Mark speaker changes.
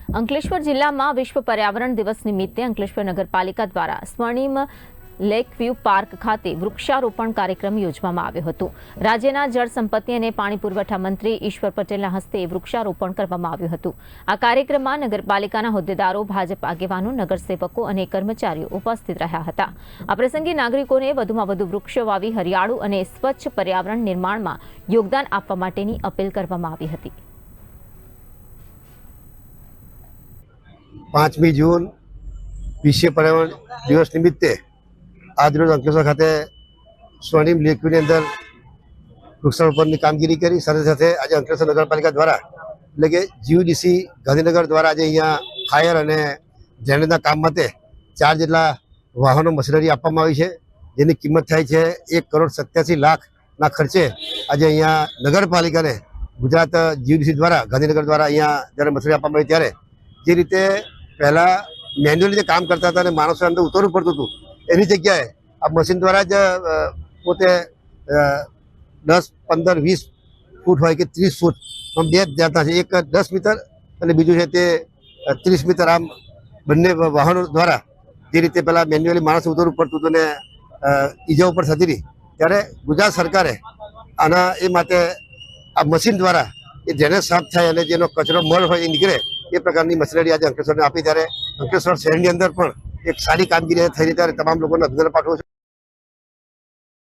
Speaker 1: અંકલેશ્વર જિલ્લામાં વિશ્વ પર્યાવરણ દિવસ નિમિત્તે અંકલેશ્વર નગરપાલિકા દ્વારા સ્વર્ણિમ લેક વ્યૂ પાર્ક ખાતે વૃક્ષારોપણ કાર્યક્રમ યોજવામાં આવ્યો હતો। રાજ્યના જળ સંપત્તિ અને પાણી પુરવઠા મંત્રી ઈશ્વર પટેલના હસ્તે વૃક્ષારોપણ કરવામાં આવ્યું હતું। આ કાર્યક્રમમાં નગરપાલિકાના હોદ્દેદારો, ભાજપ આગેવાનો, નગરસેવકો અને કર્મચારીઓ ઉપસ્થિત રહ્યા હતા। આ પ્રસંગે નાગરિકોને વધુમાં વધુ વૃક્ષો વાવી હરિયાળું અને સ્વચ્છ પર્યાવરણ નિર્માણમાં યોગદાન આપવા માટેની અપીલ કરવામાં આવી હતી।
Speaker 2: 5મી જૂન વિશ્વ પર્યાવરણ દિવસ નિમિત્તે આજરોજ અંકલેશ્વર ખાતે સ્વર્ણિમ લેકવ્યુની અંદર વૃક્ષારોપણની કામગીરી કરી। સાથે સાથે આજે અંકલેશ્વર નગરપાલિકા દ્વારા એટલે કે જીયુડીસી ગાંધીનગર દ્વારા આજે અહીંયા ફાયર અને ડ્રેનેજના કામ માટે 4 જેટલા વાહનો મશીનરી આપવામાં આવી છે, જેની કિંમત થાય છે 1,87,00,000ના ખર્ચે આજે અહીંયા નગરપાલિકાને ગુજરાત જીયુડીસી દ્વારા ગાંધીનગર દ્વારા અહીંયા જ્યારે મશીનરી આપવામાં આવી ત્યારે જે રીતે પહેલાં મેન્યુઅલી જે કામ કરતા હતા અને માણસો અંદર ઉતરવું પડતું હતું એની જગ્યાએ આ મશીન દ્વારા જ પોતે 10, 15, 20 ફૂટ હોય કે 30 ફૂટ આમ બે જતા છે, એક 10 મીટર અને બીજું છે તે 30 મીટર, આમ બંને વાહનો દ્વારા જે રીતે પહેલાં મેન્યુઅલી માણસ ઉતરવું પડતું હતું અને ઈજાઓ પર થતી હતી, ત્યારે ગુજરાત સરકારે આના એ માટે આ મશીન દ્વારા એ ડ્રેનેજ સાફ થાય અને જેનો કચરો મળ હોય એ નીકળે એ પ્રકારની મશીનરી આજે અંકલેશ્વરને આપી। ત્યારે અંકલેશ્વર શહેરની અંદર પણ એક સારી કામગીરી થઈ રહી, ત્યારે તમામ લોકોને અભિનંદન પાઠવું છું।